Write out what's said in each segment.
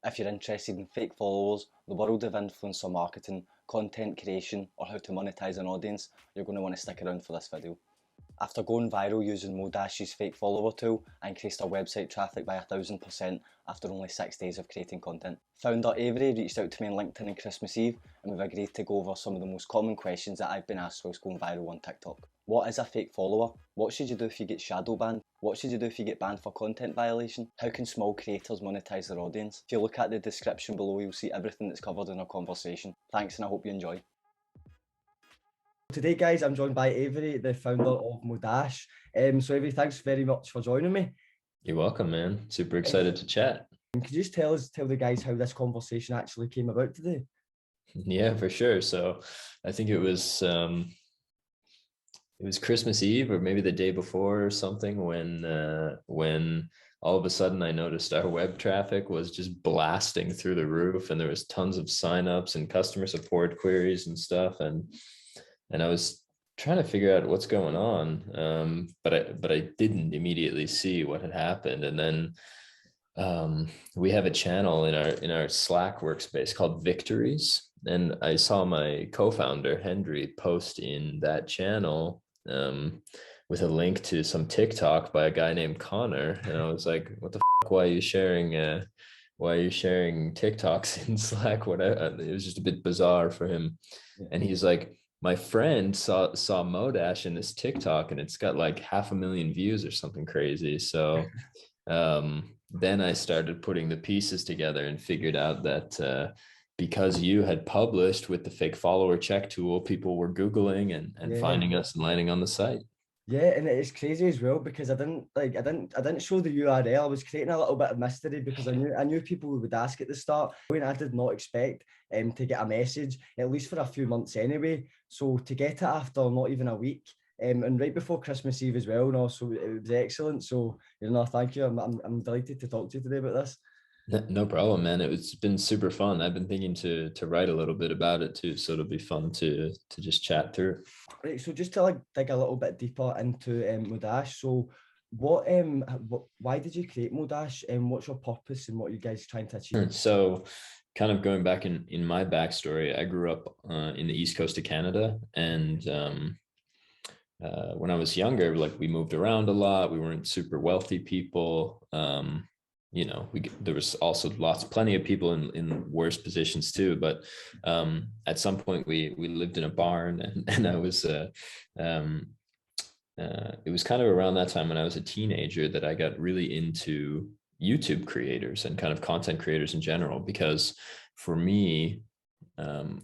If you're interested in fake followers, the world of influencer marketing, content creation, or how to monetize an audience, you're going to want to stick around for this video. After going viral using Modash's fake follower tool, I increased our website traffic by 1000% after only 6 days of creating content. Founder Avery reached out to me on LinkedIn on Christmas Eve, and we've agreed to go over some of the most common questions that I've been asked whilst going viral on TikTok. What is a fake follower? What should you do if you get shadow banned? What should you do if you get banned for content violation? How can small creators monetize their audience? If you look at the description below, you'll see everything that's covered in our conversation. Thanks, and I hope you enjoy. Today, guys, I'm joined by Avery, the founder of Modash. So, Avery, thanks very much for joining me. You're welcome, man. Super excited to chat. Could you just tell the guys how this conversation actually came about today? Yeah, for sure. So, I think it was Christmas Eve or maybe the day before or something when all of a sudden I noticed our web traffic was just blasting through the roof, and there was tons of signups and customer support queries and stuff, and I was trying to figure out what's going on, but I didn't immediately see what had happened. And then we have a channel in our Slack workspace called Victories, and I saw my co-founder Henry post in that channel with a link to some TikTok by a guy named Connor, and I was like, "What the fuck? Why are you sharing TikToks in Slack?" It was just a bit bizarre for him, and he's like, "My friend saw Modash in this TikTok, and it's got like 500,000 views or something crazy." So then I started putting the pieces together and figured out that because you had published with the fake follower check tool, people were Googling and finding us and landing on the site. Yeah, and it's crazy as well because I didn't show the URL. I was creating a little bit of mystery because I knew people would ask at the start, and I did not expect to get a message, at least for a few months anyway. So to get it after not even a week, and right before Christmas Eve as well, so it was excellent. So thank you. I'm delighted to talk to you today about this. No problem, man. It's been super fun. I've been thinking to write a little bit about it too, so it'll be fun to just chat through. Right, so just to dig a little bit deeper into Modash. So why did you create Modash, and what's your purpose and what are you guys trying to achieve? So kind of going back in my backstory, I grew up in the East Coast of Canada, and when I was younger, like we moved around a lot. We weren't super wealthy people. There was also plenty of people in worse positions too. But at some point, we lived in a barn, and I was it was kind of around that time when I was a teenager that I got really into YouTube creators and kind of content creators in general, because for me,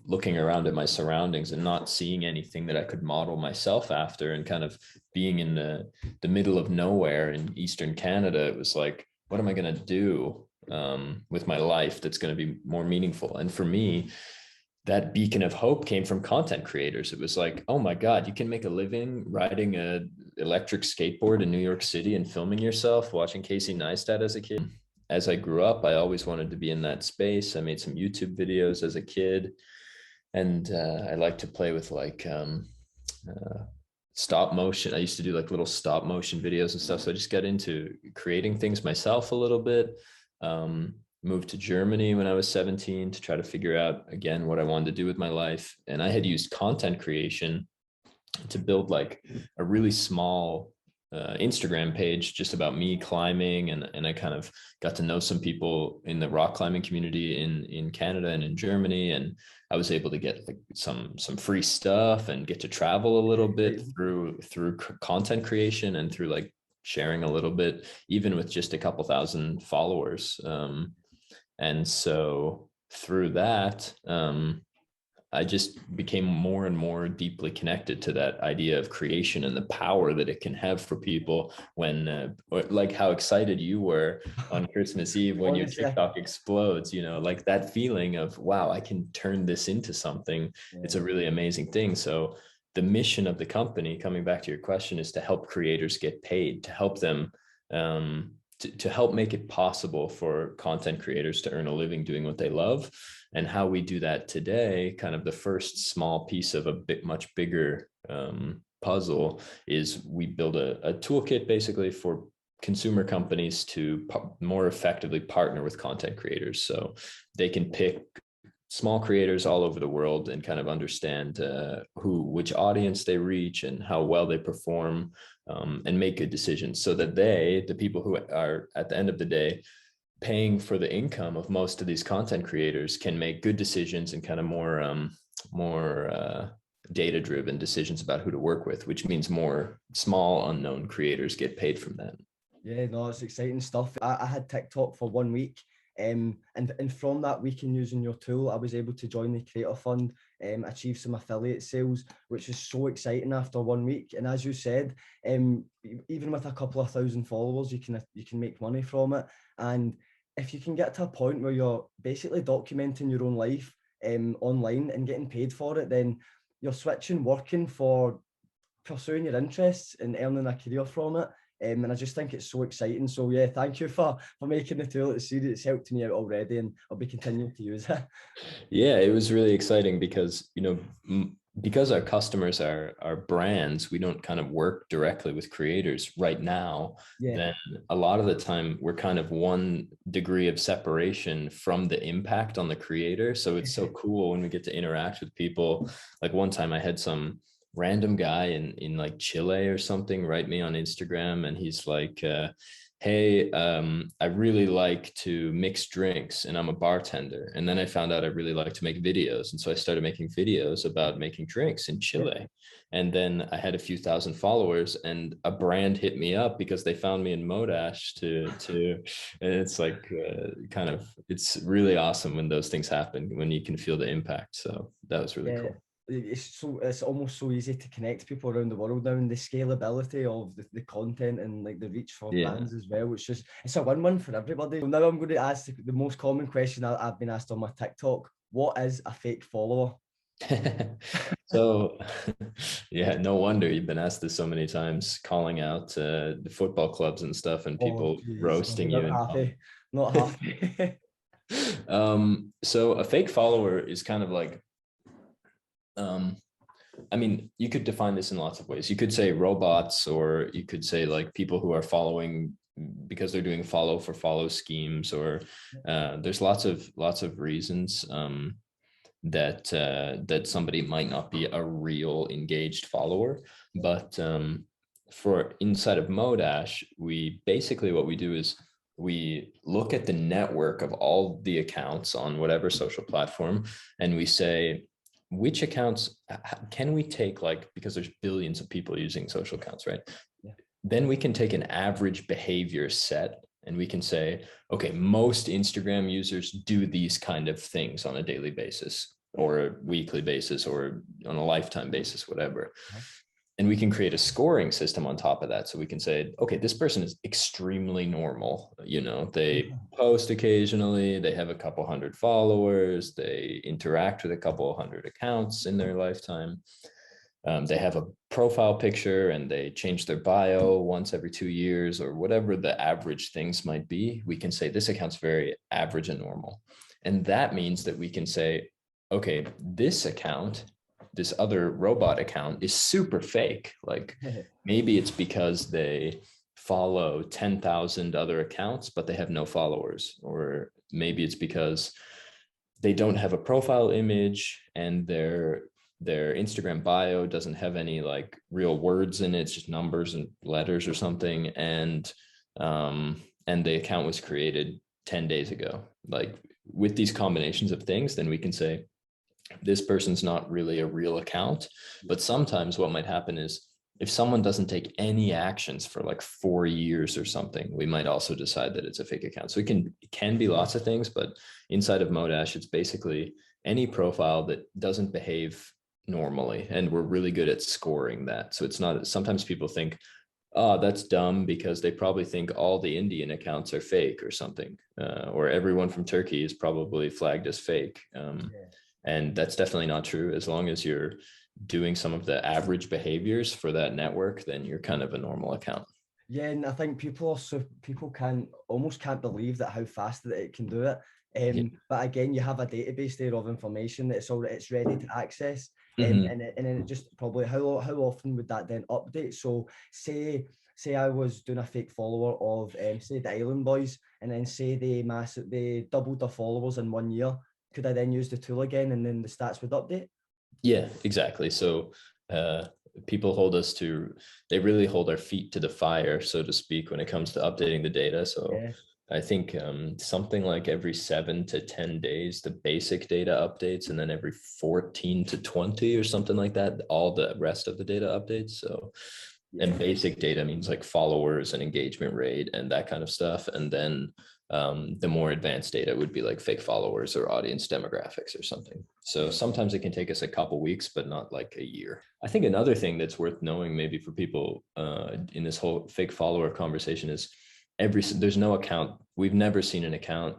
looking around at my surroundings and not seeing anything that I could model myself after, and kind of being in the middle of nowhere in Eastern Canada, it was like, what am I going to do with my life that's going to be more meaningful? And for me, that beacon of hope came from content creators. It was like, oh my God, you can make a living riding a electric skateboard in New York City and filming yourself, watching Casey Neistat as a kid. As I grew up, I always wanted to be in that space. I made some YouTube videos as a kid, and I like to play with stop motion. I used to do like little stop motion videos and stuff. So I just got into creating things myself a little bit. Moved to Germany when I was 17 to try to figure out again what I wanted to do with my life. And I had used content creation to build like a really small Instagram page just about me climbing, and I kind of got to know some people in the rock climbing community in Canada and in Germany, and I was able to get like some free stuff and get to travel a little bit through content creation and through like sharing a little bit, even with just a couple thousand followers. And so through that, I just became more and more deeply connected to that idea of creation and the power that it can have for people when, like how excited you were on Christmas Eve when your TikTok explodes, like that feeling of, wow, I can turn this into something. Yeah. It's a really amazing thing. So the mission of the company, coming back to your question, is to help creators get paid, to help them, to help make it possible for content creators to earn a living doing what they love. And how we do that today, kind of the first small piece of a much bigger puzzle, is we build a toolkit basically for consumer companies to more effectively partner with content creators. So they can pick small creators all over the world and kind of understand which audience they reach and how well they perform, and make good decisions, so that the people who are at the end of the day paying for the income of most of these content creators, can make good decisions and kind of more data driven decisions about who to work with, which means more small unknown creators get paid from that. Yeah, no, it's exciting stuff. I had TikTok for 1 week, and from that week in using your tool, I was able to join the Creator Fund, achieve some affiliate sales, which is so exciting after 1 week. And as you said, even with a couple of thousand followers, you can make money from it. And if you can get to a point where you're basically documenting your own life online and getting paid for it, then you're switching working for pursuing your interests and earning a career from it. And I just think it's so exciting. So yeah, thank you for making the tool. It's helped me out already, and I'll be continuing to use it. Yeah, it was really exciting because, because our customers are brands, we don't kind of work directly with creators right now. Yeah. Then a lot of the time we're kind of one degree of separation from the impact on the creator. So it's so cool when we get to interact with people. Like one time I had some random guy in like Chile or something write me on Instagram, and he's like, hey, I really like to mix drinks and I'm a bartender. And then I found out I really like to make videos. And so I started making videos about making drinks in Chile. And then I had a few thousand followers, and a brand hit me up because they found me in Modash and it's like it's really awesome when those things happen, when you can feel the impact. So that was really cool. It's almost so easy to connect people around the world now, and the scalability of the content and like the reach for brands as well. It's a win-win for everybody. So now I'm going to ask the most common question I've been asked on my TikTok: what is a fake follower? So yeah, no wonder you've been asked this so many times, calling out the football clubs and stuff, and people roasting you. Not happy. So a fake follower is kind of like, I mean, you could define this in lots of ways. You could say robots, or you could say like people who are following because they're doing follow for follow schemes, or there's lots of reasons that somebody might not be a real engaged follower. But for inside of Modash, what we do is we look at the network of all the accounts on whatever social platform, and we say, which accounts can we take, like, because there's billions of people using social accounts, right? Yeah. Then we can take an average behavior set, and we can say, okay, most Instagram users do these kind of things on a daily basis or a weekly basis or on a lifetime basis, whatever. And we can create a scoring system on top of that. So we can say, okay, this person is extremely normal. They post occasionally, they have a couple hundred followers, they interact with a couple hundred accounts in their lifetime. They have a profile picture and they change their bio once every 2 years, or whatever the average things might be. We can say this account's very average and normal. And that means that we can say, okay, this other robot account is super fake. Like maybe it's because they follow 10,000 other accounts, but they have no followers. Or maybe it's because they don't have a profile image and their Instagram bio doesn't have any like real words in it. It's just numbers and letters or something. And the account was created 10 days ago. Like with these combinations of things, then we can say, this person's not really a real account. But sometimes what might happen is, if someone doesn't take any actions for like 4 years or something, we might also decide that it's a fake account. So it can be lots of things, but inside of Modash, it's basically any profile that doesn't behave normally. And we're really good at scoring that. So it's not, sometimes people think, oh, that's dumb, because they probably think all the Indian accounts are fake or something, or everyone from Turkey is probably flagged as fake. And that's definitely not true. As long as you're doing some of the average behaviors for that network, then you're kind of a normal account. Yeah, and I think people almost can't believe that how fast that it can do it. But again, you have a database there of information that it's ready to access. And then it just probably, how often would that then update? So say say I was doing a fake follower of, say, the Island Boys, and then say they doubled their followers in 1 year, could I then use the tool again and then the stats would update? Yeah, exactly. So people they really hold our feet to the fire, so to speak, when it comes to updating the data. So Yeah. I think something like every 7 to 10 days, the basic data updates, and then every 14 to 20 or something like that, all the rest of the data updates. So, and basic data means like followers and engagement rate and that kind of stuff. And then the more advanced data would be like fake followers or audience demographics or something. So sometimes it can take us a couple weeks, but not like a year. I think another thing that's worth knowing maybe for people in this whole fake follower conversation is there's no account. We've never seen an account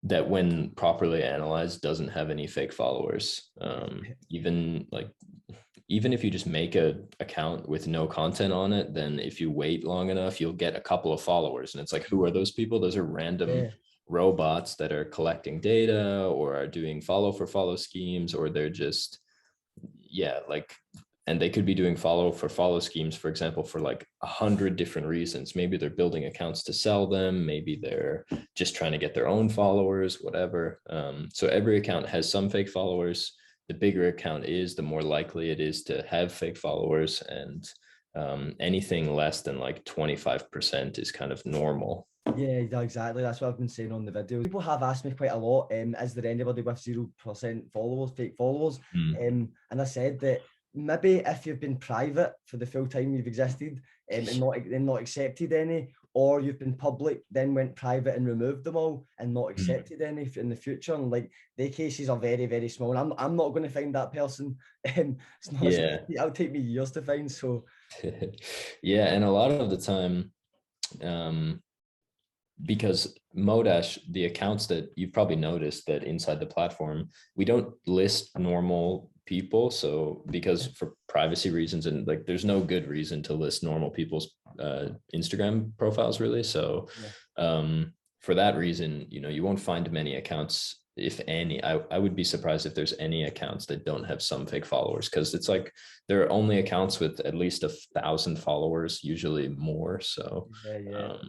that when properly analyzed doesn't have any fake followers. Even if you just make a account with no content on it, then if you wait long enough, you'll get a couple of followers. And it's like, who are those people? Those are random robots that are collecting data or are doing follow for follow schemes, or they're just, and they could be doing follow for follow schemes, for example, for like 100 different reasons. Maybe they're building accounts to sell them. Maybe they're just trying to get their own followers, whatever. So every account has some fake followers. The bigger account is, the more likely it is to have fake followers. And anything less than like 25% is kind of normal. Yeah, exactly. That's what I've been saying on the video. People have asked me quite a lot, is there anybody with 0% followers, fake followers? And I said that maybe if you've been private for the full time you've existed and not accepted any, or you've been public, then went private and removed them all and not accepted any in the future. And like, the cases are very, very small. And I'm not going to find that person. It'll take me years to find. So yeah, and a lot of the time, because Modash, the accounts that you've probably noticed that inside the platform, we don't list normal people. So because for privacy reasons, and like there's no good reason to list normal people's Instagram profiles really. So for that reason, you won't find many accounts, if any. I would be surprised if there's any accounts that don't have some fake followers, because it's like there are only accounts with at least 1,000 followers, usually more. So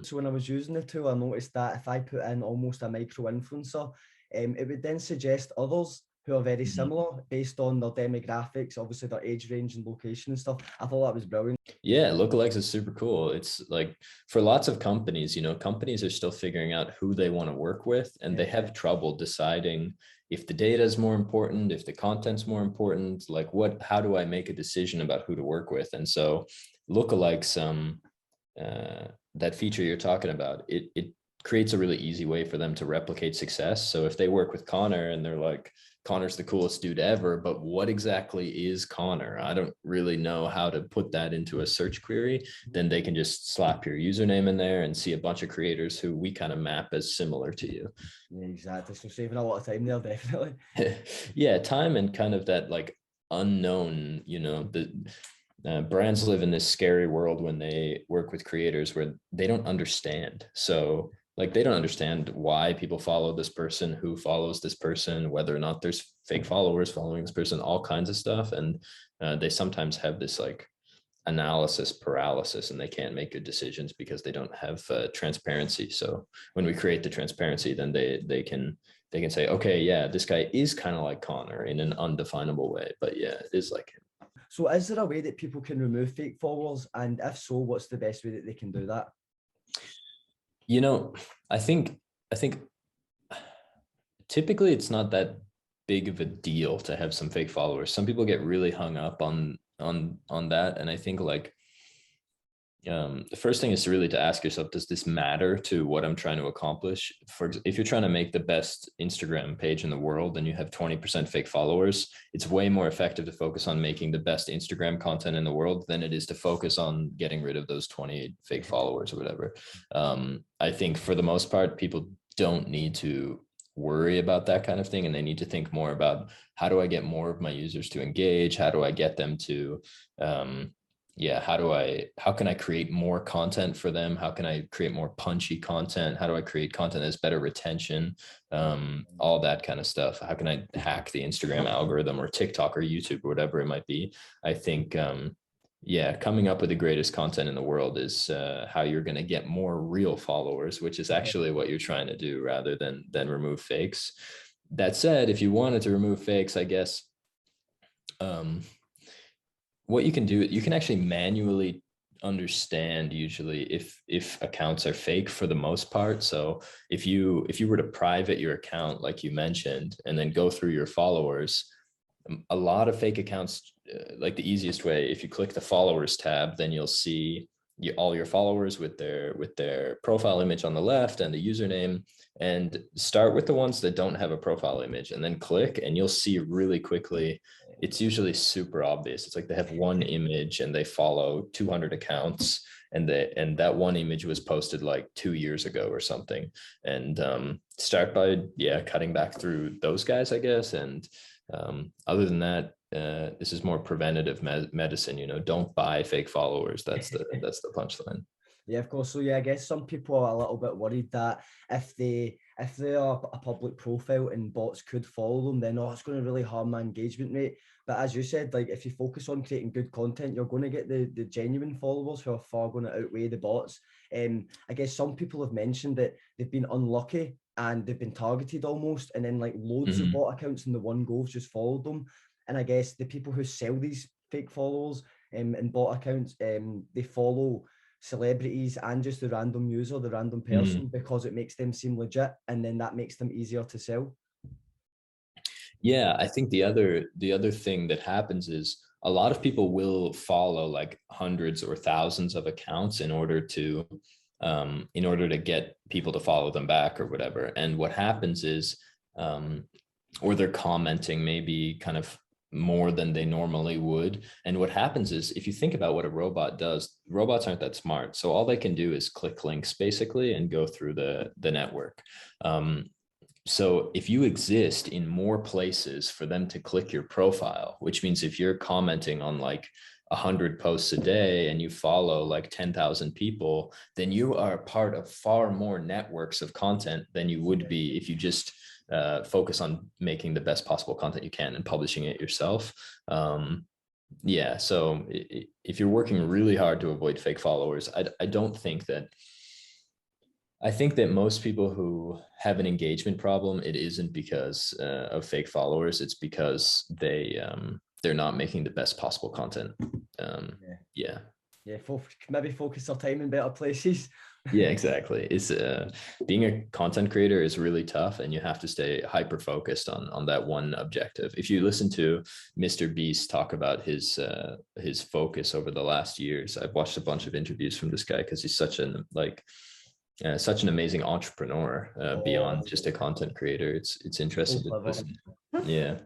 so when I was using the tool, I noticed that if I put in almost a micro influencer, it would then suggest others who are very similar based on their demographics, obviously their age range and location and stuff. I thought that was brilliant. Yeah, lookalikes is super cool. It's like for lots of companies, companies are still figuring out who they want to work with, and they have trouble deciding if the data is more important, if the content's more important, like how do I make a decision about who to work with? And so lookalikes, that feature you're talking about, it creates a really easy way for them to replicate success. So if they work with Connor and they're like, Connor's the coolest dude ever, but what exactly is Connor? I don't really know how to put that into a search query. Then they can just slap your username in there and see a bunch of creators who we kind of map as similar to you. Yeah, exactly. So saving a lot of time there, definitely. Yeah, time and kind of that like unknown, brands live in this scary world when they work with creators where they don't understand. So like they don't understand why people follow this person, who follows this person, whether or not there's fake followers following this person, all kinds of stuff. And they sometimes have this like analysis paralysis, and they can't make good decisions because they don't have transparency. So when we create the transparency, then they can say, okay, yeah, this guy is kind of like Connor in an undefinable way, but yeah, it is like him. So is there a way that people can remove fake followers? And if so, what's the best way that they can do that? I think typically it's not that big of a deal to have some fake followers. Some people get really hung up on that. And I think like the first thing is to ask yourself, does this matter to what I'm trying to accomplish? If you're trying to make the best Instagram page in the world and you have 20% fake followers, it's way more effective to focus on making the best Instagram content in the world than it is to focus on getting rid of those 20 fake followers or whatever. I think for the most part, people don't need to worry about that kind of thing, and they need to think more about, how do I get more of my users to engage? How do I get them to how can I create more content for them? How can I create more punchy content? How do I create content that's better retention? All that kind of stuff. How can I hack the Instagram algorithm or TikTok or YouTube or whatever it might be? I think Yeah, coming up with the greatest content in the world is how you're going to get more real followers, which is actually what you're trying to do rather than remove fakes. That said, if you wanted to remove fakes, I guess um, what you can do, you can actually manually understand usually if accounts are fake for the most part. So if you were to private your account like you mentioned and then go through your followers, a lot of fake accounts, like the easiest way, if you click the followers tab, then you'll see all your followers with their profile image on the left and the username, and start with the ones that don't have a profile image and then click, and you'll see really quickly. It's usually super obvious. It's like they have one image and they follow 200 accounts, and that one image was posted like 2 years ago or something. And start by cutting back through those guys, I guess. And other than that, this is more preventative medicine. Don't buy fake followers. That's the punchline. Yeah, of course. So yeah, I guess some people are a little bit worried that if they are a public profile and bots could follow them, then it's going to really harm my engagement rate. But as you said, like if you focus on creating good content, you're going to get the genuine followers who are far going to outweigh the bots. I guess some people have mentioned that they've been unlucky and they've been targeted almost, and then like loads of bot accounts in the one go have just followed them. And I guess the people who sell these fake followers and bot accounts, they follow celebrities and just the random user, the random person, because it makes them seem legit, and then that makes them easier to sell. Yeah, I think the other thing that happens is a lot of people will follow like hundreds or thousands of accounts in order to get people to follow them back or whatever. And what happens is, or they're commenting maybe kind of more than they normally would. And what happens is, if you think about what a robot does, robots aren't that smart. So all they can do is click links basically and go through the network. So if you exist in more places for them to click your profile, which means if you're commenting on like 100 posts a day and you follow like 10,000 people, then you are part of far more networks of content than you would be if you just focus on making the best possible content you can and publishing it yourself. So if you're working really hard to avoid fake followers, I don't think that I think that most people who have an engagement problem, it isn't because of fake followers. It's because they're not making the best possible content. Maybe focus their time in better places. Yeah, exactly. It's being a content creator is really tough, and you have to stay hyper focused on that one objective. If you listen to Mr. Beast talk about his focus over the last years, I've watched a bunch of interviews from this guy because he's such an amazing entrepreneur beyond just a content creator. It's interesting to listen. Yeah.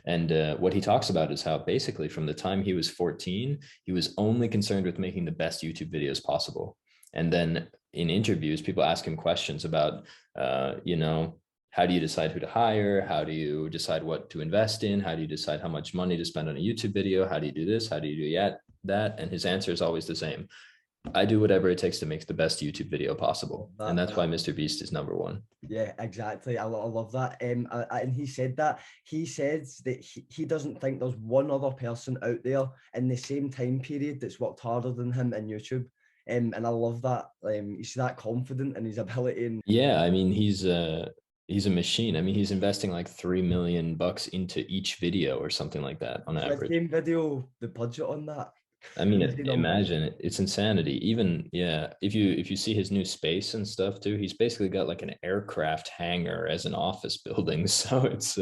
And what he talks about is how basically from the time he was 14, he was only concerned with making the best YouTube videos possible. And then in interviews, people ask him questions about, how do you decide who to hire? How do you decide what to invest in? How do you decide how much money to spend on a YouTube video? How do you do this? How do you do that? And his answer is always the same. I do whatever it takes to make the best YouTube video possible. And that's why Mr. Beast is number one. Yeah, exactly. I love that. And he said that. He says that he doesn't think there's one other person out there in the same time period that's worked harder than him in YouTube. And I love that. He's that confident in his ability. And yeah, I mean, he's a machine. I mean, he's investing like $3 million into each video or something like that on average. Game video, the budget on that. I mean, imagine it. It's insanity. Even if you see his new space and stuff too, he's basically got like an aircraft hangar as an office building. So it's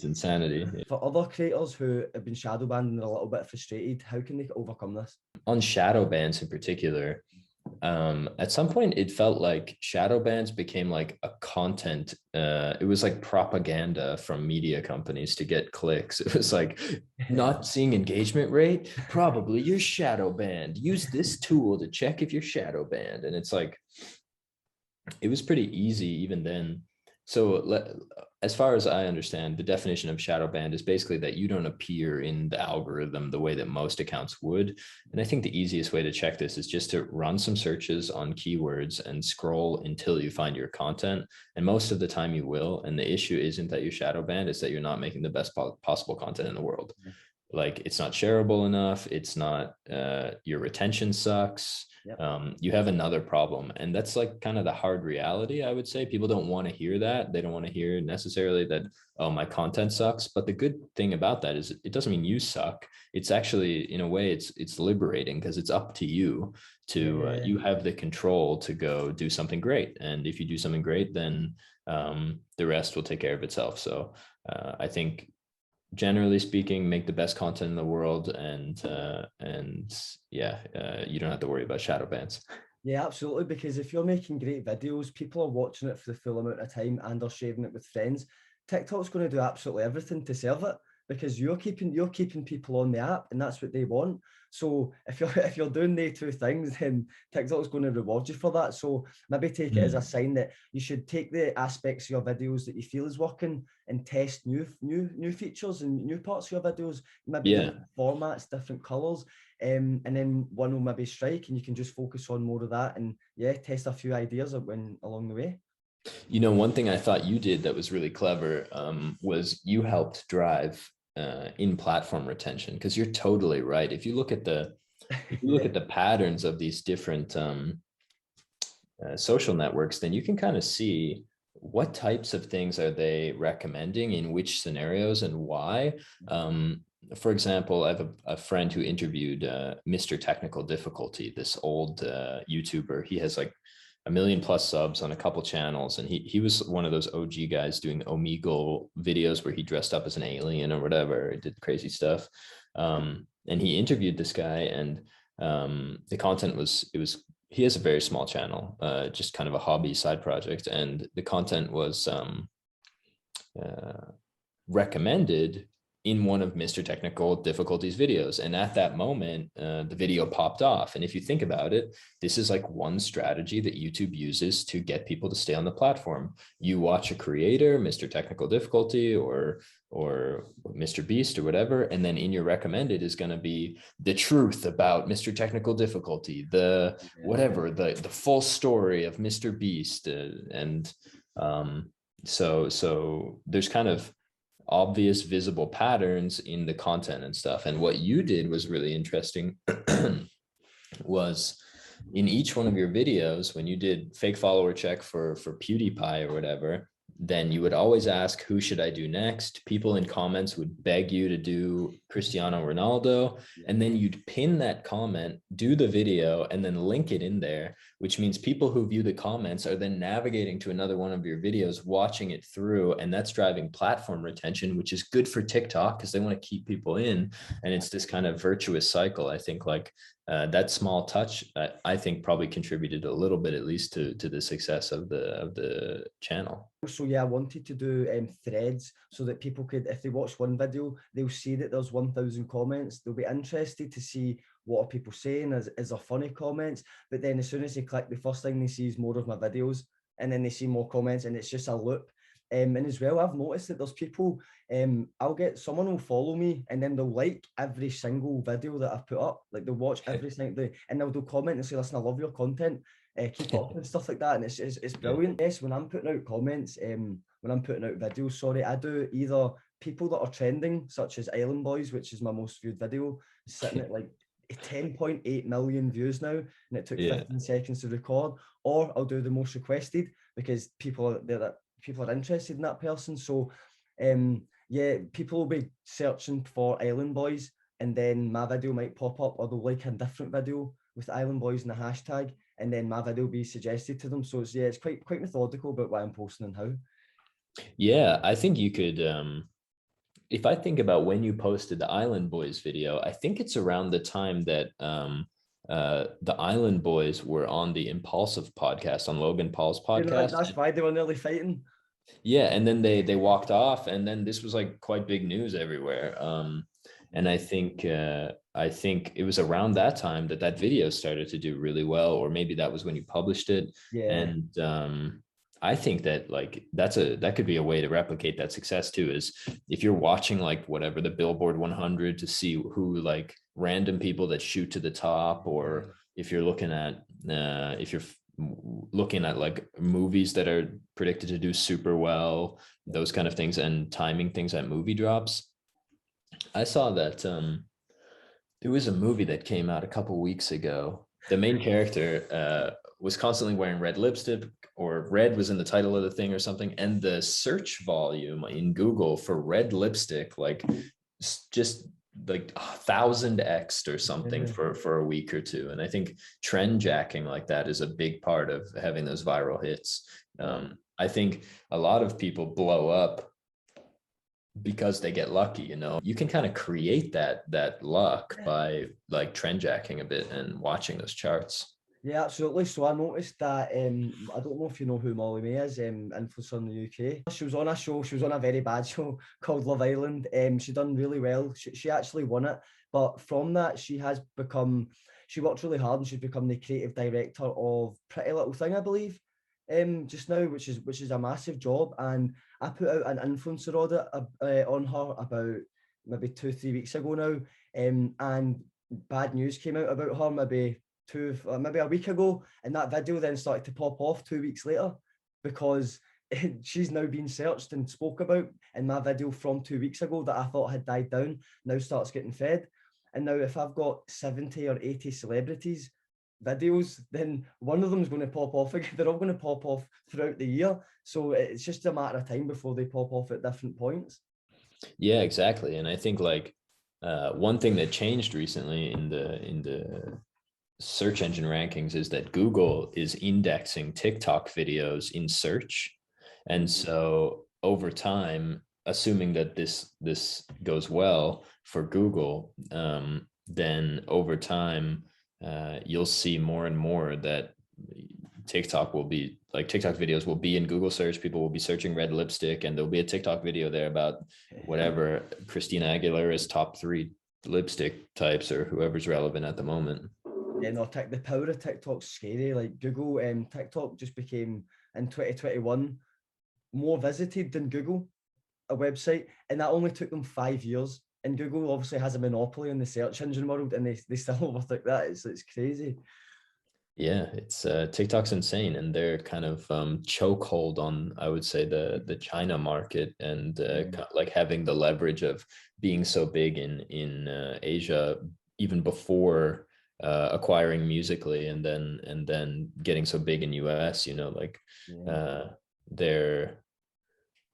insanity. For other creators who have been shadow banned and are a little bit frustrated, how can they overcome this? On shadow bans in particular, at some point it felt like shadow bans became like a content, it was like propaganda from media companies to get clicks. It was like, not seeing engagement rate, probably you're shadow banned, use this tool to check if you're shadow banned. And it's like, it was pretty easy even then. So as far as I understand, the definition of shadow banned is basically that you don't appear in the algorithm the way that most accounts would. And I think the easiest way to check this is just to run some searches on keywords and scroll until you find your content. And most of the time you will. And the issue isn't that you're shadow banned, it's that you're not making the best possible content in the world. like it's not shareable enough, it's not, your retention sucks. Yep. You have another problem, and that's like kind of the hard reality. I would say people don't want to hear that. They don't want to hear necessarily that, oh, my content sucks. But the good thing about that is it doesn't mean you suck. It's actually, in a way, it's liberating, because it's up to you to, you have the control to go do something great. And if you do something great, then the rest will take care of itself. So I think, generally speaking, make the best content in the world, and yeah, you don't have to worry about shadow bans. Yeah, absolutely. Because if you're making great videos, people are watching it for the full amount of time and are sharing it with friends. TikTok's going to do absolutely everything to serve it, because you're keeping people on the app, and that's what they want. So if you're doing the two things, then TikTok's going to reward you for that. So maybe take it as a sign that you should take the aspects of your videos that you feel is working and test new features and new parts of your videos, maybe different formats, different colors. And then one will maybe strike, and you can just focus on more of that, and yeah, test a few ideas along the way. You know, one thing I thought you did that was really clever, was you helped drive in platform retention, because you're totally right. If you look at the patterns of these different social networks, then you can kind of see what types of things are they recommending in which scenarios and why. For example, I have a friend who interviewed Mr. Technical Difficulty, this old YouTuber. He has like 1 million plus subs on a couple channels, and he was one of those OG guys doing Omegle videos where he dressed up as an alien or whatever, did crazy stuff. And he interviewed this guy, and the content was, he has a very small channel, just kind of a hobby side project, and the content was recommended in one of Mr. Technical Difficulty's videos. And at that moment, the video popped off. And if you think about it, this is like one strategy that YouTube uses to get people to stay on the platform. You watch a creator, Mr. Technical Difficulty or Mr. Beast or whatever, and then in your recommended is going to be the truth about Mr. Technical Difficulty, the whatever, the full story of Mr. Beast. So there's kind of obvious visible patterns in the content and stuff. And what you did was really interesting was in each one of your videos, when you did fake follower check for PewDiePie or whatever, then you would always ask, who should I do next? People in comments would beg you to do Cristiano Ronaldo, and then you'd pin that comment, do the video, and then link it in there, which means people who view the comments are then navigating to another one of your videos, watching it through, and that's driving platform retention, which is good for TikTok because they want to keep people in. And it's this kind of virtuous cycle. I think like that small touch, I think probably contributed a little bit, at least to the success of the channel. So yeah, I wanted to do threads so that people could, if they watch one video, they'll see that there's 1,000 comments. They'll be interested to see what are people saying, is there funny comments. But then as soon as they click, the first thing they see is more of my videos, and then they see more comments, and it's just a loop. And as well, I've noticed that there's people, I'll get, someone will follow me, and then they'll like every single video that I've put up. Like they'll watch every single day, and they'll comment and say, listen, I love your content, keep it up and stuff like that. And it's brilliant. Yes, when I'm putting out comments, when I'm putting out videos, sorry, I do either people that are trending, such as Island Boys, which is my most viewed video, sitting at like 10.8 million views now, and it took 15 seconds to record. Or I'll do the most requested, because people are interested in that person. So yeah, people will be searching for Island Boys, and then my video might pop up, or they'll like a different video with Island Boys in the hashtag, and then my video will be suggested to them. So it's quite methodical about what I'm posting and how. Yeah, I think you could, if I think about when you posted the Island Boys video, I think it's around the time that the Island Boys were on the Impulsive podcast, on Logan Paul's podcast. You know, that's why they were nearly fighting. Yeah, and then they walked off, and then this was like quite big news everywhere. And I think it was around that time that video started to do really well, or maybe that was when you published it. Yeah. And I think that like that could be a way to replicate that success too, is if you're watching like whatever the Billboard 100 to see who like random people that shoot to the top, or if you're looking at like movies that are predicted to do super well, those kind of things, and timing things at movie drops. I saw that there was a movie that came out a couple weeks ago. The main character was constantly wearing red lipstick, or red was in the title of the thing or something. And the search volume in Google for red lipstick, like just like 1,000x or something Yeah. for a week or two. And I think trend jacking like that is a big part of having those viral hits. I think a lot of people blow up because they get lucky. You can kind of create that luck by like trend jacking a bit and watching those charts. Yeah, absolutely. So I noticed that I don't know if you know who Molly May is, influencer in the UK. She was on a show. She was on a very bad show called Love Island. She done really well. She actually won it. But from that, she has become. She worked really hard, and she's become the creative director of Pretty Little Thing, I believe. Just now, which is a massive job. And I put out an influencer audit on her about maybe 2-3 weeks ago now. And bad news came out about her maybe a week ago, and that video then started to pop off 2 weeks later because she's now been searched and spoke about, and my video from 2 weeks ago that I thought had died down now starts getting fed. And now if I've got 70 or 80 celebrities videos, then one of them is going to pop off again. They're all going to pop off throughout the year, so it's just a matter of time before they pop off at different points. Yeah, exactly. And I think like one thing that changed recently in the search engine rankings is that Google is indexing TikTok videos in search. And so over time, assuming that this goes well for Google, then over time, you'll see more and more that TikTok videos will be in Google search. People will be searching red lipstick, and there'll be a TikTok video there about whatever Christina Aguilera's top 3 lipstick types or whoever's relevant at the moment. Yeah, no, the power of TikTok's scary. Like Google, TikTok just became in 2021 more visited than Google, a website, and that only took them 5 years. And Google obviously has a monopoly in the search engine world, and they still overtook that. It's crazy. Yeah, it's TikTok's insane, and they're kind of chokehold on, I would say, the China market, and like having the leverage of being so big in Asia even before acquiring Musically, and then getting so big in US. They're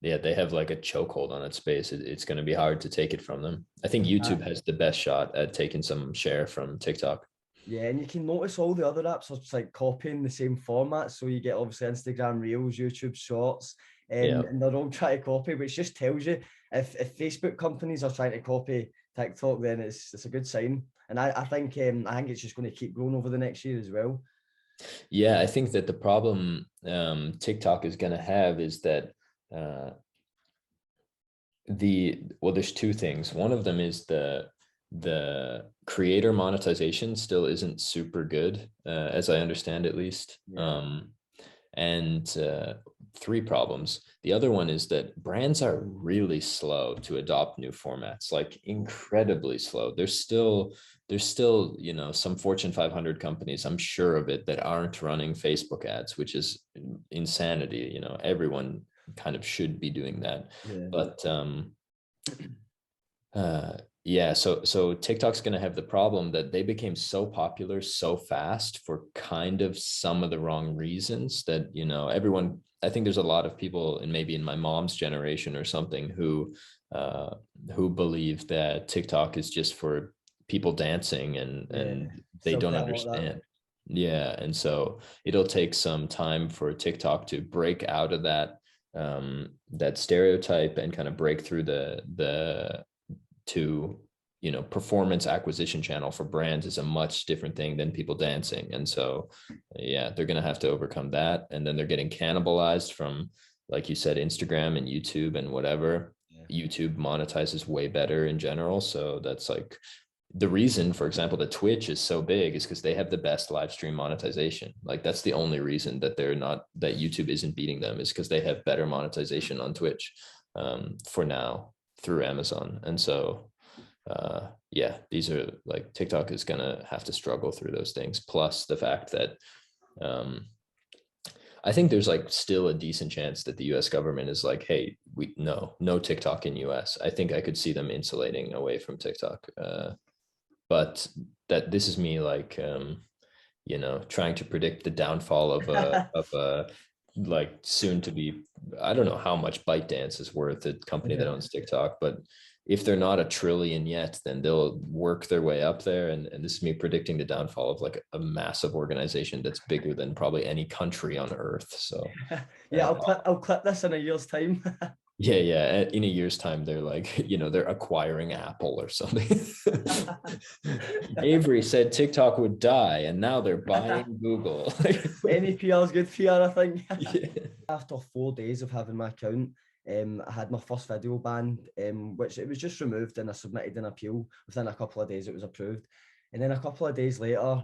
they have like a chokehold on its space. It's going to be hard to take it from them. I think YouTube has the best shot at taking some share from TikTok. Yeah, and you can notice all the other apps are just like copying the same format. So you get obviously Instagram Reels, YouTube Shorts, Yeah. and they're all trying to copy, which just tells you if Facebook companies are trying to copy TikTok, then it's a good sign. And I think it's just going to keep growing over the next year as well. Yeah, I think that the problem TikTok is going to have is that there's 2 things. One of them is the creator monetization still isn't super good, as I understand, at least. Yeah. And 3 problems. The other one is that brands are really slow to adopt new formats, like incredibly slow. There's still some Fortune 500 companies, I'm sure of it, that aren't running Facebook ads, which is insanity. Everyone kind of should be doing that. Yeah. But yeah, so TikTok's going to have the problem that they became so popular so fast for kind of some of the wrong reasons that, everyone, I think there's a lot of people, and maybe in my mom's generation or something, who believe that TikTok is just for people dancing, and they Still don't quite a lot of that. understand. Yeah, and so it'll take some time for TikTok to break out of that stereotype and kind of break through the to performance acquisition channel for brands is a much different thing than people dancing. And so yeah, they're going to have to overcome that. And then they're getting cannibalized from, like you said, Instagram and YouTube and whatever. YouTube monetizes way better in general, so that's like the reason, for example, that Twitch is so big is because they have the best live stream monetization. Like that's the only reason that YouTube isn't beating them, is because they have better monetization on Twitch for now through Amazon. And so yeah, these are like, TikTok is gonna have to struggle through those things, plus the fact that I think there's like still a decent chance that the US government is like, hey, no TikTok in US. I think I could see them insulating away from TikTok. But that this is me like trying to predict the downfall of a like soon to be, I don't know how much ByteDance is worth, a company that owns TikTok, but if they're not a trillion yet, then they'll work their way up there. And this is me predicting the downfall of like a massive organization that's bigger than probably any country on earth. So yeah, I'll clip this in a year's time. yeah. In a year's time, they're like, they're acquiring Apple or something. Avery said TikTok would die, and now they're buying Google. Any PR is good PR, I think. Yeah. After 4 days of having my account, I had my first video banned, which it was just removed, and I submitted an appeal. Within a couple of days, it was approved. And then a couple of days later,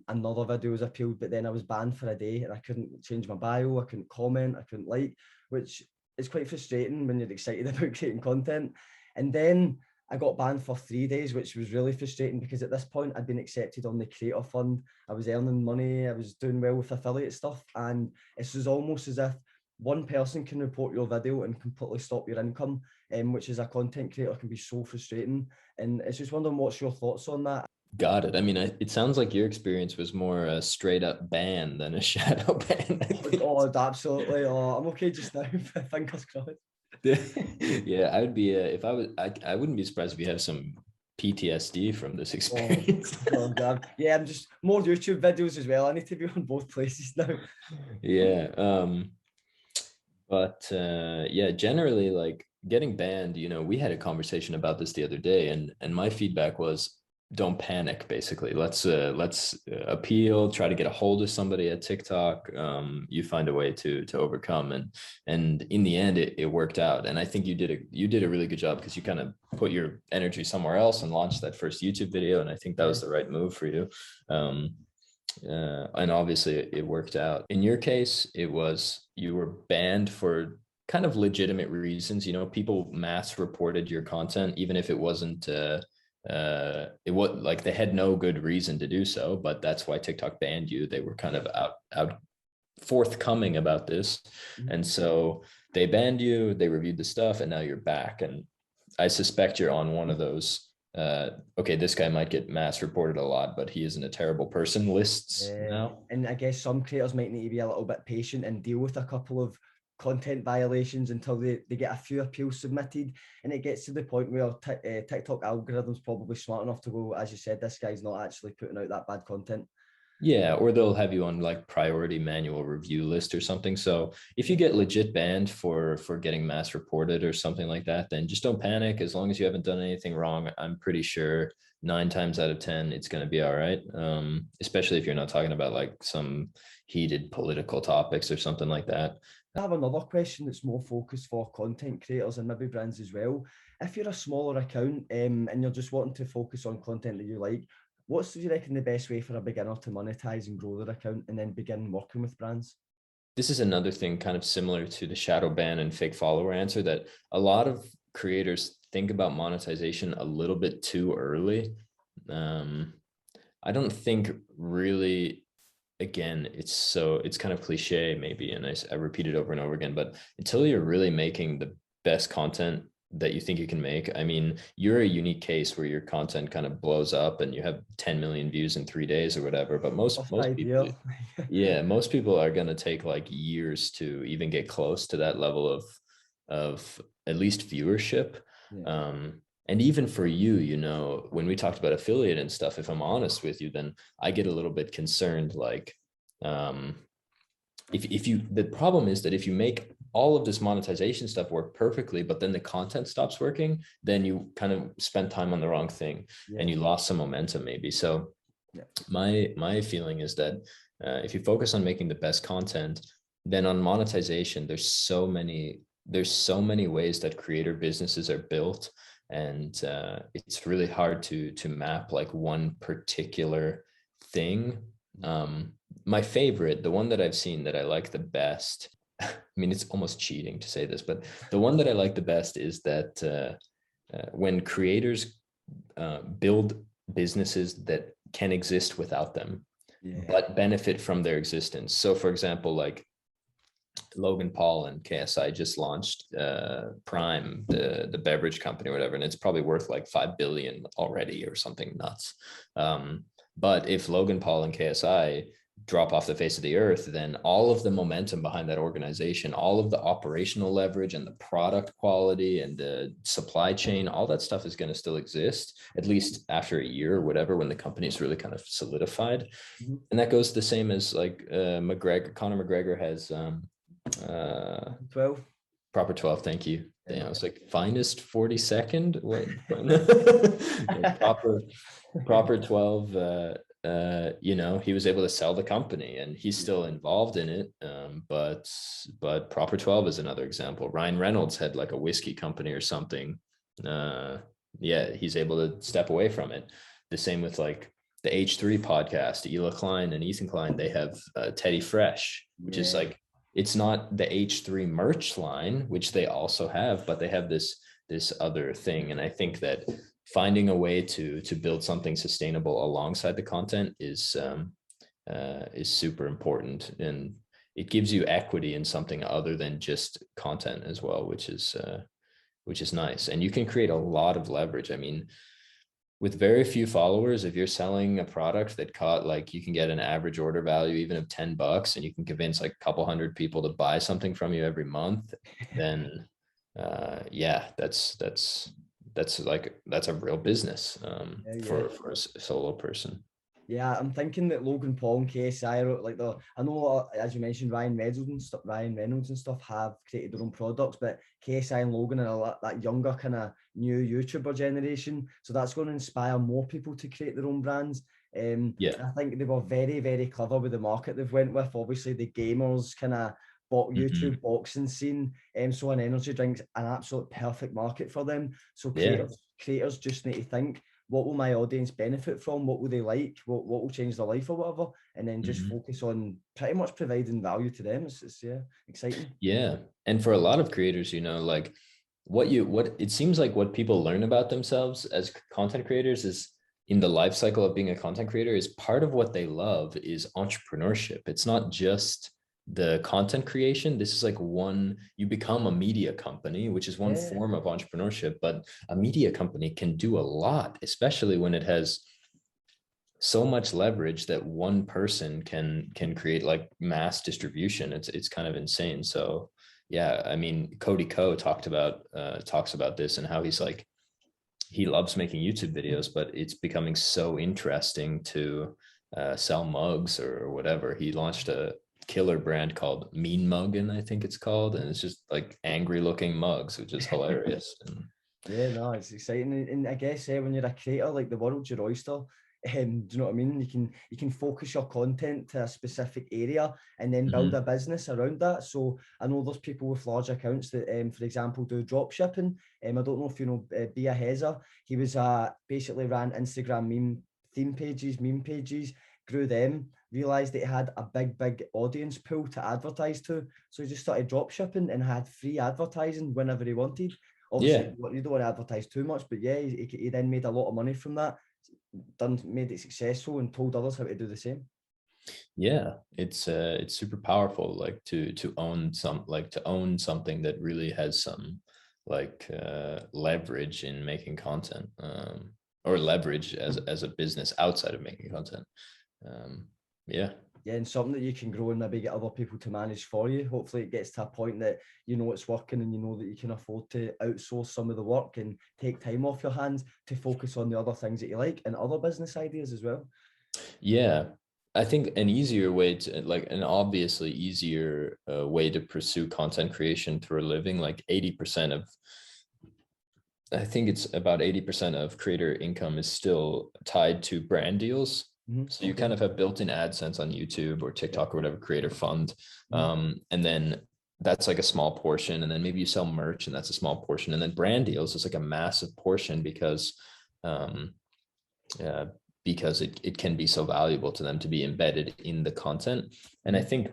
another video was appealed, but then I was banned for a day, and I couldn't change my bio, I couldn't comment, I couldn't like, which is quite frustrating when you're excited about creating content. And then I got banned for 3 days, which was really frustrating because at this point I'd been accepted on the Creator Fund. I was earning money, I was doing well with affiliate stuff, and it was almost as if one person can report your video and completely stop your income, which as a content creator can be so frustrating. And it's just wondering, what's your thoughts on that? Got it. I mean, it sounds like your experience was more a straight up ban than a shadow ban. Oh, absolutely. Oh, I'm okay just now. Fingers crossed. Yeah, I would be if I was. I wouldn't be surprised if you have some PTSD from this experience. Oh God. Yeah, I'm just more YouTube videos as well. I need to be on both places now. Yeah. But yeah, generally, like getting banned, we had a conversation about this the other day, and my feedback was, don't panic. Basically, let's appeal, try to get a hold of somebody at TikTok. You find a way to overcome, and in the end, it worked out. And I think you did a really good job, because you kind of put your energy somewhere else and launched that first YouTube video, and I think that was the right move for you. And obviously it worked out. In your case, it was, you were banned for kind of legitimate reasons. People mass reported your content, even if it wasn't it was like they had no good reason to do so, but that's why TikTok banned you. They were kind of out forthcoming about this. And so they banned you, they reviewed the stuff, and now you're back. And I suspect you're on one of those okay, this guy might get mass reported a lot, but he isn't a terrible person lists now. And I guess some creators might need to be a little bit patient and deal with a couple of content violations until they get a few appeals submitted, and it gets to the point where TikTok algorithm's probably smart enough to go, as you said, this guy's not actually putting out that bad content. Yeah, or they'll have you on like priority manual review list or something. So if you get legit banned for getting mass reported or something like that, then just don't panic. As long as you haven't done anything wrong, I'm pretty sure 9 times out of 10 it's going to be all right. Especially if you're not talking about like some heated political topics or something like that. I have another question that's more focused for content creators and maybe brands as well. If you're a smaller account and you're just wanting to focus on content that you like, what's, do you reckon, the best way for a beginner to monetize and grow their account and then begin working with brands? This is another thing kind of similar to the shadow ban and fake follower answer, that a lot of creators think about monetization a little bit too early. I don't think really, again, it's kind of cliche maybe, and I repeat it over and over again, but until you're really making the best content that you think you can make, I mean, you're a unique case where your content kind of blows up and you have 10 million views in 3 days or whatever, but most people, yeah, most people are going to take like years to even get close to that level of at least viewership. Yeah. And even for you, when we talked about affiliate and stuff, if I'm honest with you, then I get a little bit concerned. Like, if you, the problem is that if you make all of this monetization stuff work perfectly, but then the content stops working, then you kind of spent time on the wrong thing, and you lost some momentum maybe. So my feeling is that if you focus on making the best content, then on monetization, there's so many ways that creator businesses are built. And it's really hard to map like one particular thing. My favorite, the one that I've seen that I like the best, I mean, it's almost cheating to say this, but the one that I like the best is that when creators build businesses that can exist without them, but benefit from their existence. So for example, like Logan Paul and KSI just launched Prime, the beverage company or whatever, and it's probably worth like 5 billion already or something nuts. But if Logan Paul and KSI drop off the face of the earth, then all of the momentum behind that organization, all of the operational leverage and the product quality and the supply chain, all that stuff is going to still exist, at least after a year or whatever, when the company is really kind of solidified. Mm-hmm. And that goes the same as like Conor McGregor has 12. Proper 12, thank you. Damn, I was like, finest 42nd? What? proper 12, you know, he was able to sell the company and he's still involved in it. But Proper 12 is another example. Ryan Reynolds had like a whiskey company or something. Yeah, he's able to step away from it. The same with like the H3 podcast, Ela Klein and Ethan Klein, they have Teddy Fresh, which is like, it's not the H3 merch line, which they also have, but they have this other thing. And I think that finding a way to build something sustainable alongside the content is super important, and it gives you equity in something other than just content as well, which is nice. And you can create a lot of leverage. I mean, with very few followers, if you're selling a product that like you can get an average order value even of $10 and you can convince like a couple hundred people to buy something from you every month, then yeah, that's a real business for a solo person. Yeah, I'm thinking that Logan Paul and KSI are like I know, as you mentioned, Ryan Reynolds and stuff have created their own products, but KSI and Logan are that younger kind of new YouTuber generation, so that's going to inspire more people to create their own brands. Yeah, I think they were very, very clever with the market they've went with. Obviously, the gamers kind of YouTube boxing scene, so an energy drink's an absolute perfect market for them. So creators just need to think, what will my audience benefit from? What will they like? What will change their life or whatever? And then just focus on pretty much providing value to them. It's exciting. Yeah. And for a lot of creators, you know, like what it seems like what people learn about themselves as content creators is in the life cycle of being a content creator is part of what they love is entrepreneurship. It's not just the content creation. This is like you become a media company, which is one form of entrepreneurship, but a media company can do a lot, especially when it has so much leverage that one person can create like mass distribution. It's kind of insane. So yeah, I mean, Cody Ko talks about this and how he's like, he loves making YouTube videos, but it's becoming so interesting to sell mugs or whatever. He launched a killer brand called Mean Muggin, I think it's called, and it's just like angry looking mugs, which is hilarious. Yeah, no, it's exciting. And I guess when you're a creator, like the world's your oyster. Do you know what I mean? You can focus your content to a specific area and then build a business around that. So I know there's people with large accounts that, for example, do drop shipping. I don't know if you know Bia Heza. He was basically ran Instagram meme pages, grew them, realized that he had a big audience pool to advertise to. So he just started drop shipping and had free advertising whenever he wanted. Obviously, you don't want to advertise too much, but yeah, he then made a lot of money from that. Made it successful and told others how to do the same. Yeah, it's super powerful, like to own something that really has some like leverage in making content, or leverage as a business outside of making content. Yeah, and something that you can grow and maybe get other people to manage for you. Hopefully it gets to a point that you know it's working and you know that you can afford to outsource some of the work and take time off your hands to focus on the other things that you like and other business ideas as well. Yeah, I think an easier way to, like, an obviously easier way to pursue content creation through a living, like 80% of, I think it's about 80% of creator income is still tied to brand deals. So you kind of have built-in AdSense on YouTube or TikTok or whatever, creator fund. And then that's like a small portion. And then maybe you sell merch and that's a small portion. And then brand deals is like a massive portion because it can be so valuable to them to be embedded in the content. And I think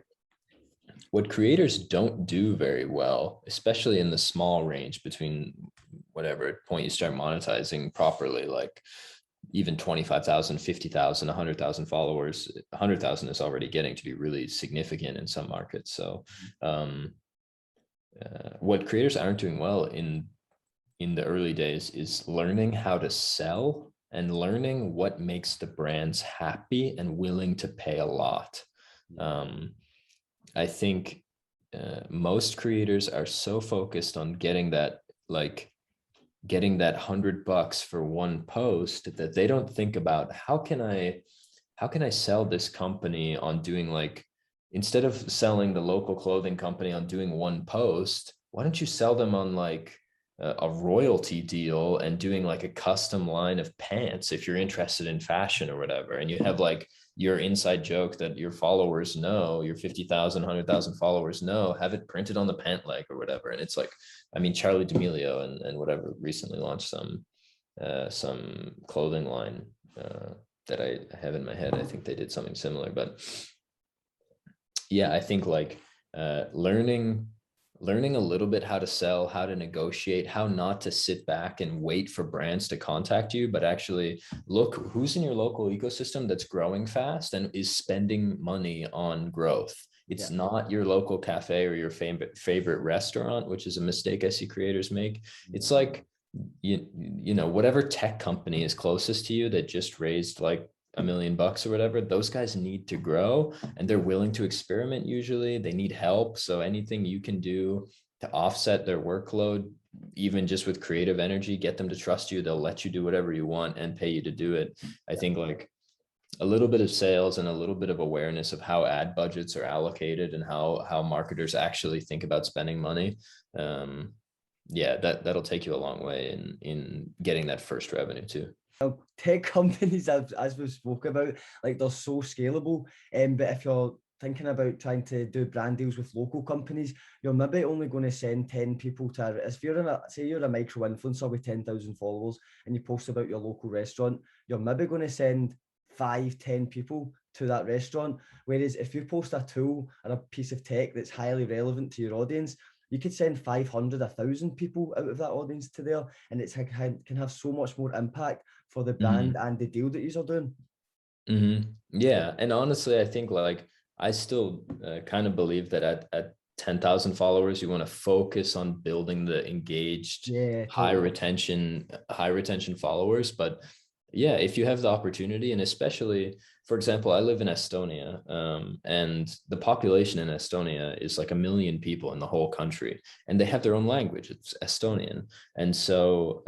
what creators don't do very well, especially in the small range between whatever point you start monetizing properly, like even 25,000, 50,000, 100,000 followers. 100,000 is already getting to be really significant in some markets. So what creators aren't doing well in the early days is learning how to sell and learning what makes the brands happy and willing to pay a lot. I think most creators are so focused on getting that $100 for one post that they don't think about how can I sell this company on doing, like, instead of selling the local clothing company on doing one post, why don't you sell them on like a royalty deal and doing like a custom line of pants if you're interested in fashion or whatever, and you have like your inside joke that your followers know, your 50,000, 100,000 followers know, have it printed on the pant leg or whatever. And it's like, I mean, Charlie D'Amelio and whatever recently launched some clothing line that I have in my head. I think they did something similar, but yeah, I think like learning a little bit how to sell, how to negotiate, how not to sit back and wait for brands to contact you, but actually look who's in your local ecosystem that's growing fast and is spending money on growth. It's not your local cafe or your favorite restaurant, which is a mistake I see creators make. It's like, you know, whatever tech company is closest to you that just raised like $1 million or whatever, those guys need to grow and they're willing to experiment. Usually they need help. So anything you can do to offset their workload, even just with creative energy, get them to trust you, they'll let you do whatever you want and pay you to do it. I think like a little bit of sales and a little bit of awareness of how ad budgets are allocated and how marketers actually think about spending money. Yeah, that'll take you a long way in getting that first revenue too. Tech companies, as we've spoke about, like they're so scalable. But if you're thinking about trying to do brand deals with local companies, you're maybe only going to send 10 people to, if you're say you're a micro influencer with 10,000 followers and you post about your local restaurant, you're maybe going to send 5-10 people to that restaurant. Whereas if you post a tool and a piece of tech that's highly relevant to your audience, you could send 500, 1,000 people out of that audience to there, and it can have so much more impact for the brand and the deal that you're doing. Yeah, and honestly, I think like I still kind of believe that at 10,000 followers, you want to focus on building the engaged, high retention followers. But yeah, if you have the opportunity, and especially, for example, I live in Estonia, and the population in Estonia is like 1 million people in the whole country, and they have their own language. It's Estonian. And so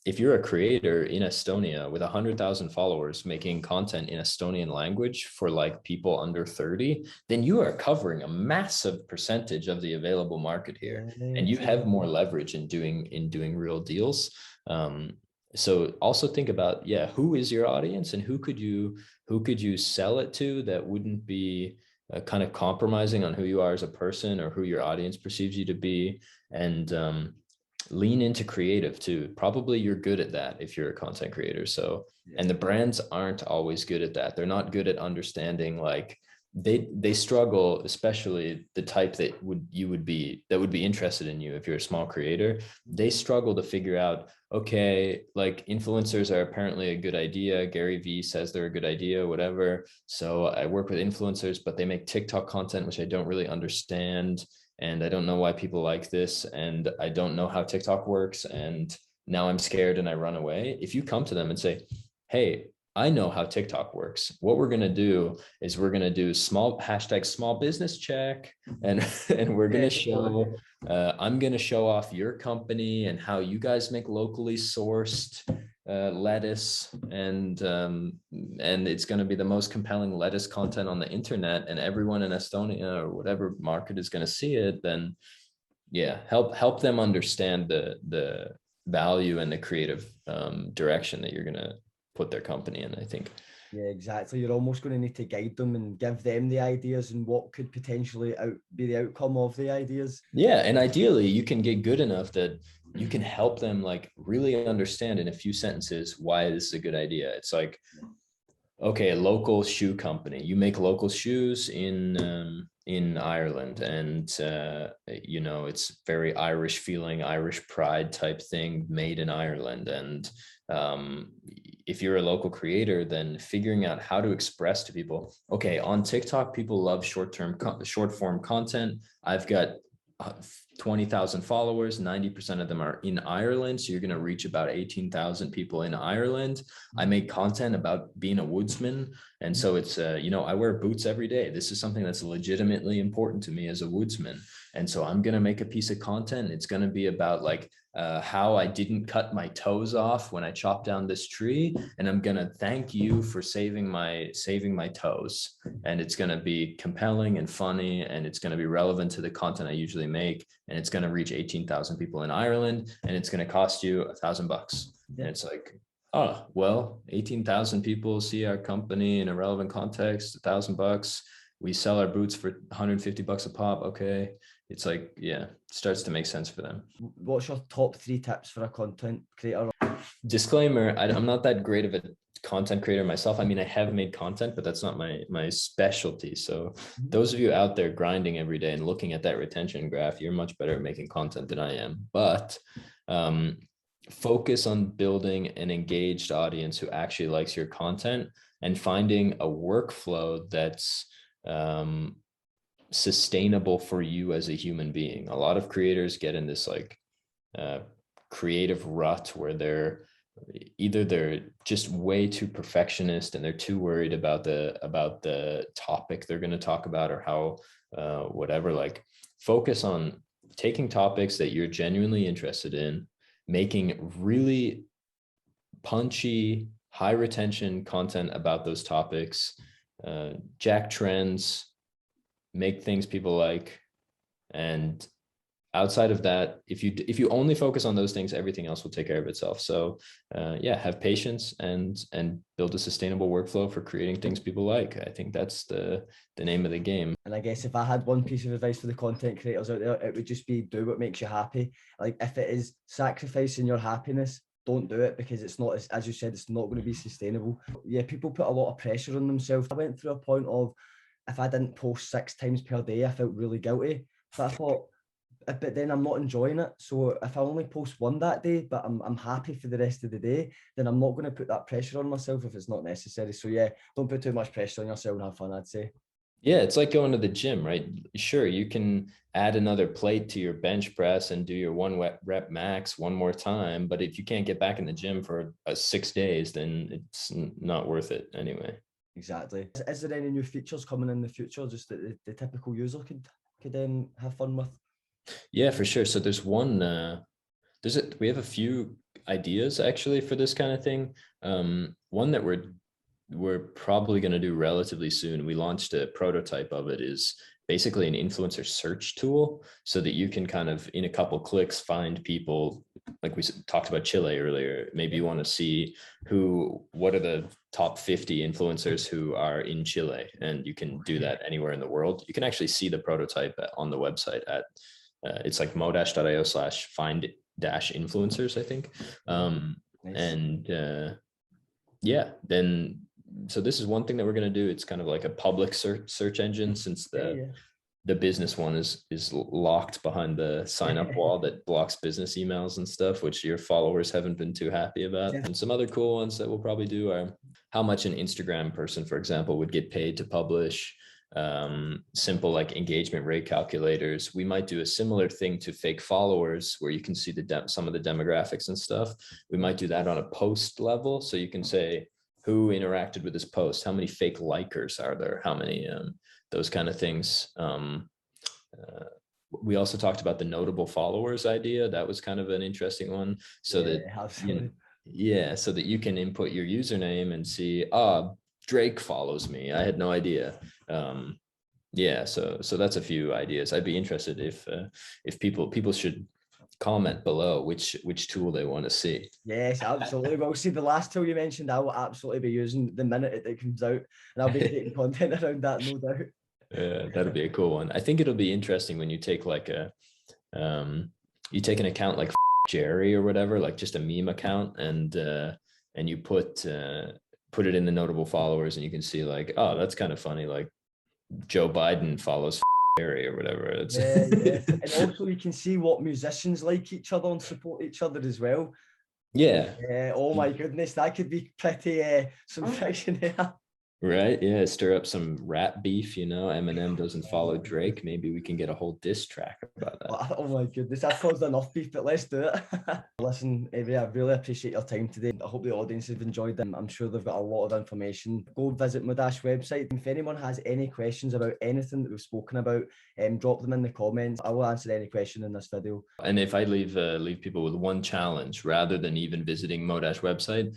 if you're a creator in Estonia with 100,000 followers making content in Estonian language for like people under 30, then you are covering a massive percentage of the available market here. And you have more leverage in doing real deals. So also think about, who is your audience and who could you sell it to that wouldn't be kind of compromising on who you are as a person or who your audience perceives you to be, and lean into creative too. Probably you're good at that if you're a content creator. So, and the brands aren't always good at that. They're not good at understanding, like they struggle, especially the type that would be interested in you if you're a small creator. They struggle to figure out, okay, like influencers are apparently a good idea. Gary Vee says they're a good idea, whatever. So I work with influencers, but they make TikTok content, which I don't really understand. And I don't know why people like this. And I don't know how TikTok works. And now I'm scared and I run away. If you come to them and say, hey, I know how TikTok works. What we're going to do is we're going to do small business check. And we're going to show, I'm going to show off your company and how you guys make locally sourced lettuce. And it's going to be the most compelling lettuce content on the internet, and everyone in Estonia or whatever market is going to see it. Then help them understand the value and the creative direction that you're going to put their company in, I think. Yeah, exactly. You're almost going to need to guide them and give them the ideas and what could potentially be the outcome of the ideas. Yeah, and ideally you can get good enough that you can help them like really understand in a few sentences why this is a good idea. It's like, okay, a local shoe company, you make local shoes in Ireland, and it's very Irish feeling, Irish pride type thing, made in Ireland, and if you're a local creator, then figuring out how to express to people. Okay, on TikTok, people love short form content. I've got 20,000 followers, 90% of them are in Ireland. So you're going to reach about 18,000 people in Ireland. I make content about being a woodsman. And so it's, you know, I wear boots every day. This is something that's legitimately important to me as a woodsman. And so I'm going to make a piece of content. It's going to be about like how I didn't cut my toes off when I chopped down this tree. And I'm going to thank you for saving my toes. And it's going to be compelling and funny, and it's going to be relevant to the content I usually make. And it's going to reach 18,000 people in Ireland, and it's going to cost you $1,000. And it's like, oh, well, 18,000 people see our company in a relevant context, $1,000. We sell our boots for $150 a pop. Okay. It's like, yeah, it starts to make sense for them. What's your top 3 tips for a content creator? Disclaimer, I'm not that great of a content creator myself. I mean, I have made content, but that's not my specialty. So those of you out there grinding every day and looking at that retention graph, you're much better at making content than I am. But focus on building an engaged audience who actually likes your content, and finding a workflow that's sustainable for you as a human being. A lot of creators get in this like creative rut where they're just way too perfectionist, and they're too worried about the topic they're going to talk about, or how whatever. Like, focus on taking topics that you're genuinely interested in, making really punchy, high retention content about those topics, jack trends, make things people like. And outside of that, if you only focus on those things, everything else will take care of itself. So yeah, have patience and build a sustainable workflow for creating things people like. I think that's the name of the game. And I guess if I had one piece of advice for the content creators out there, it would just be do what makes you happy. Like, if it is sacrificing your happiness, don't do it, because it's not, as you said, it's not going to be sustainable. Yeah, people put a lot of pressure on themselves. I went through a point of, if I didn't post 6 times per day, I felt really guilty. But I thought, but then I'm not enjoying it. So if I only post 1 that day, but I'm happy for the rest of the day, then I'm not going to put that pressure on myself if it's not necessary. So yeah, don't put too much pressure on yourself and have fun, I'd say. Yeah, it's like going to the gym, right? Sure, you can add another plate to your bench press and do your 1 rep max one more time, but if you can't get back in the gym for 6 days, then it's not worth it anyway. Exactly. Is there any new features coming in the future, just that the typical user could have fun with? Yeah, for sure. So there's one, we have a few ideas actually for this kind of thing. One that we're probably going to do relatively soon. We launched a prototype of it, is basically an influencer search tool, so that you can kind of in a couple clicks find people. Like we talked about Chile earlier, maybe you want to see what are the top 50 influencers who are in Chile, and you can do that anywhere in the world. You can actually see the prototype on the website at it's like modash.io/find-influencers, I think. Nice. And yeah, then so this is one thing that we're going to do. It's kind of like a public search engine, since the business one is locked behind the sign up wall that blocks business emails and stuff, which your followers haven't been too happy about. Yeah. And some other cool ones that we'll probably do are how much an Instagram person, for example, would get paid to publish. Simple like engagement rate calculators. We might do a similar thing to fake followers, where you can see some of the demographics and stuff. We might do that on a post level, so you can say who interacted with this post, how many fake likers are there, how many those kind of things. We also talked about the notable followers idea. That was kind of an interesting one. So so that you can input your username and see, Drake follows me. I had no idea. Yeah, so that's a few ideas. I'd be interested if people should comment below which tool they want to see. Yes, absolutely. Well, see, the last tool you mentioned, I will absolutely be using the minute it comes out, and I'll be creating content around that, no doubt. Yeah, that'll be a cool one. I think it'll be interesting when you take like an account like Jerry or whatever, like just a meme account, and you put it in the notable followers, and you can see like, oh, that's kind of funny, like Joe Biden follows Jerry or whatever. Yeah. And also you can see what musicians like each other and support each other as well. Yeah. Oh my goodness, that could be pretty some friction there. Right. Yeah. Stir up some rap beef, you know. Eminem doesn't follow Drake. Maybe we can get a whole diss track about that. Oh my goodness, I've caused enough beef, but let's do it. Listen, Avery, I really appreciate your time today. I hope the audience have enjoyed them. I'm sure they've got a lot of information. Go visit Modash website. If anyone has any questions about anything that we've spoken about, drop them in the comments. I will answer any question in this video. And if I leave people with one challenge, rather than even visiting Modash website,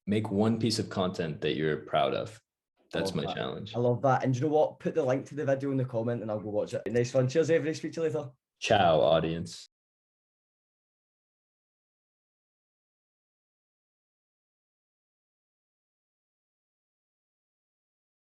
make one piece of content that you're proud of. That's my challenge. I love that. And you know what? Put the link to the video in the comment and I'll go watch it. Nice one. Cheers, Avery. Speak to you later. Ciao, audience.